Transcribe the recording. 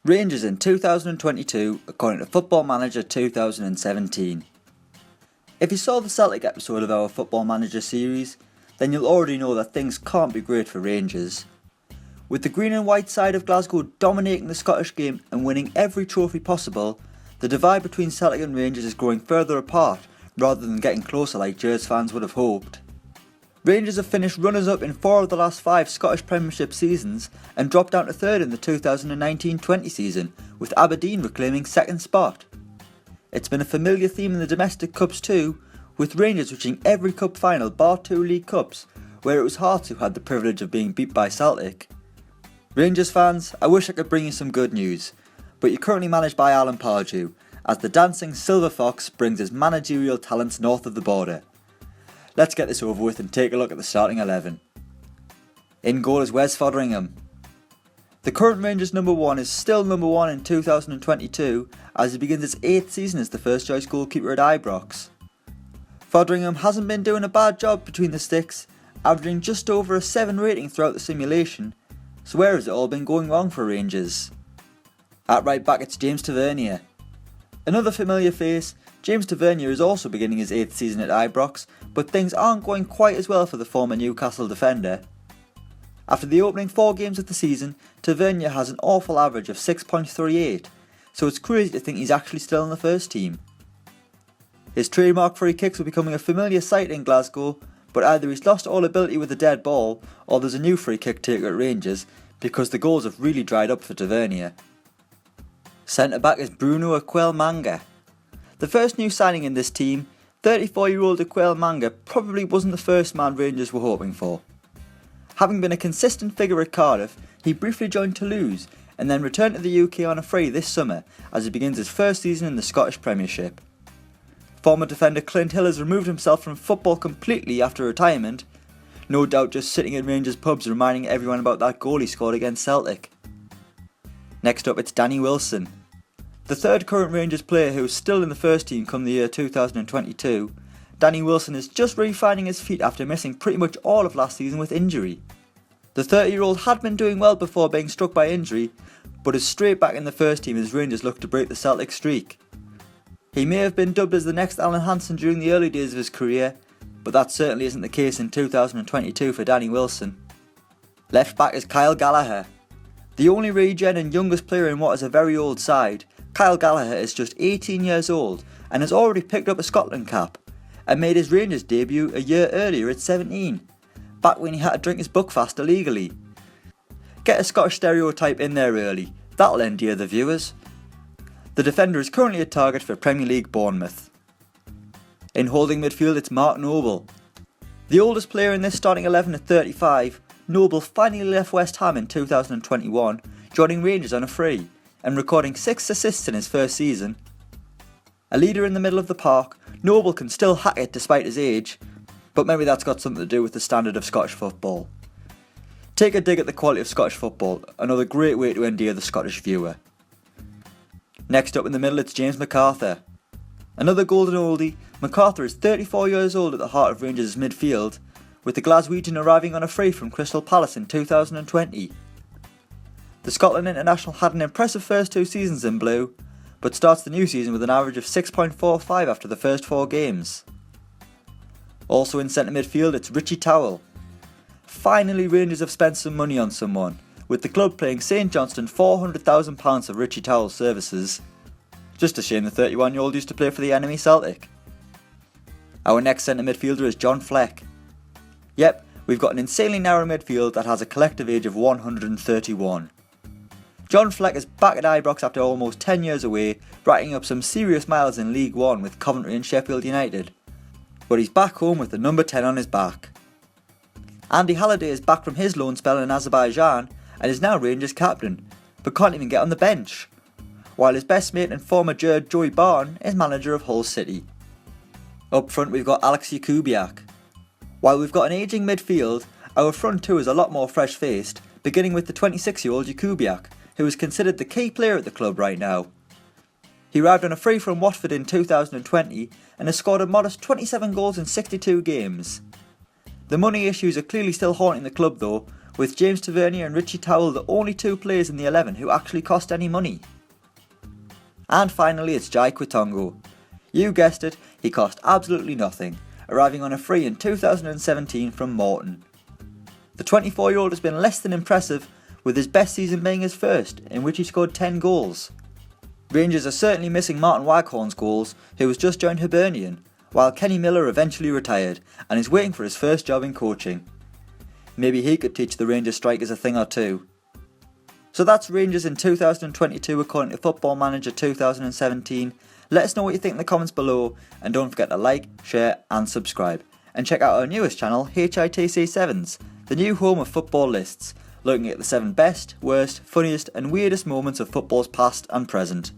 Rangers in 2022 according to Football Manager 2017. If you saw the Celtic episode of our Football Manager series, then you'll already know that things can't be great for Rangers. With the green and white side of Glasgow dominating the Scottish game and winning every trophy possible, the divide between Celtic and Rangers is growing further apart rather than getting closer like Gers fans would have hoped. Rangers have finished runners-up in 4 of the last 5 Scottish Premiership seasons and dropped down to 3rd in the 2019-20 season, with Aberdeen reclaiming 2nd spot. It's been a familiar theme in the domestic cups too, with Rangers reaching every cup final bar 2 League Cups, where it was Hearts who had the privilege of being beat by Celtic. Rangers fans, I wish I could bring you some good news, but you're currently managed by Alan Pardew, as the dancing Silver Fox brings his managerial talents north of the border. Let's get this over with and take a look at the starting 11. In goal is Wes Foderingham. The current Rangers number 1 is still number 1 in 2022 as he begins his 8th season as the first choice goalkeeper at Ibrox. Foderingham hasn't been doing a bad job between the sticks, averaging just over a 7 rating throughout the simulation, so where has it all been going wrong for Rangers? At right back it's James Tavernier. Another familiar face, James Tavernier is also beginning his 8th season at Ibrox, but things aren't going quite as well for the former Newcastle defender. After the opening 4 games of the season, Tavernier has an awful average of 6.38, so it's crazy to think he's actually still in the first team. His trademark free kicks are becoming a familiar sight in Glasgow, but either he's lost all ability with the dead ball, or there's a new free kick taker at Rangers, because the goals have really dried up for Tavernier. Centre back is Bruno Aquel-Manga. The first new signing in this team, 34-year-old Aquel-Manga probably wasn't the first man Rangers were hoping for. Having been a consistent figure at Cardiff, he briefly joined Toulouse and then returned to the UK on a free this summer as he begins his first season in the Scottish Premiership. Former defender Clint Hill has removed himself from football completely after retirement, no doubt just sitting in Rangers pubs reminding everyone about that goal he scored against Celtic. Next up it's Danny Wilson. The third current Rangers player who is still in the first team come the year 2022, Danny Wilson is just re-finding his feet after missing pretty much all of last season with injury. The 30-year-old had been doing well before being struck by injury, but is straight back in the first team as Rangers look to break the Celtic streak. He may have been dubbed as the next Alan Hansen during the early days of his career, but that certainly isn't the case in 2022 for Danny Wilson. Left back is Kyle Gallagher. The only regen and youngest player in what is a very old side, Kyle Gallagher is just 18 years old and has already picked up a Scotland cap and made his Rangers debut a year earlier at 17, back when he had to drink his Buckfast illegally. Get a Scottish stereotype in there early, that'll endear the viewers. The defender is currently a target for Premier League Bournemouth. In holding midfield it's Mark Noble. The oldest player in this starting 11 at 35, Noble finally left West Ham in 2021, joining Rangers on a free and recording 6 assists in his first season. A leader in the middle of the park, Noble can still hack it despite his age, but maybe that's got something to do with the standard of Scottish football. Take a dig at the quality of Scottish football, another great way to endear the Scottish viewer. Next up in the middle it's James McArthur. Another golden oldie, McArthur is 34 years old at the heart of Rangers' midfield, with the Glaswegian arriving on a free from Crystal Palace in 2020. The Scotland international had an impressive first 2 seasons in blue, but starts the new season with an average of 6.45 after the first 4 games. Also in centre midfield it's Richie Towell. Finally Rangers have spent some money on someone, with the club paying St Johnstone £400,000 for Richie Towell's services. Just a shame the 31-year-old used to play for the enemy Celtic. Our next centre midfielder is John Fleck. Yep, we've got an insanely narrow midfield that has a collective age of 131. John Fleck is back at Ibrox after almost 10 years away, racking up some serious miles in League One with Coventry and Sheffield United. But he's back home with the number 10 on his back. Andy Halliday is back from his loan spell in Azerbaijan and is now Rangers captain, but can't even get on the bench, while his best mate and former Gers Joey Barton is manager of Hull City. Up front we've got Alex JAKUBIAK. While we've got an ageing midfield, our front two is a lot more fresh-faced, beginning with the 26-year-old JAKUBIAK, who is considered the key player at the club right now. He arrived on a free from Watford in 2020 and has scored a modest 27 goals in 62 games. The money issues are clearly still haunting the club though, with James Tavernier and Richie TOWELL the only two players in the 11 who actually cost any money. And finally it's JAKUBIAK. You guessed it, he cost absolutely nothing, arriving on a free in 2017 from Morton. The 24-year-old has been less than impressive, with his best season being his first, in which he scored 10 goals. Rangers are certainly missing Martin Waghorn's goals, who has just joined Hibernian, while Kenny Miller eventually retired and is waiting for his first job in coaching. Maybe he could teach the Rangers strikers a thing or two. So that's Rangers in 2022 according to Football Manager 2017. Let us know what you think in the comments below, and don't forget to like, share and subscribe. And check out our newest channel, HITC 7s, the new home of football lists, looking at the 7 best, worst, funniest and weirdest moments of football's past and present.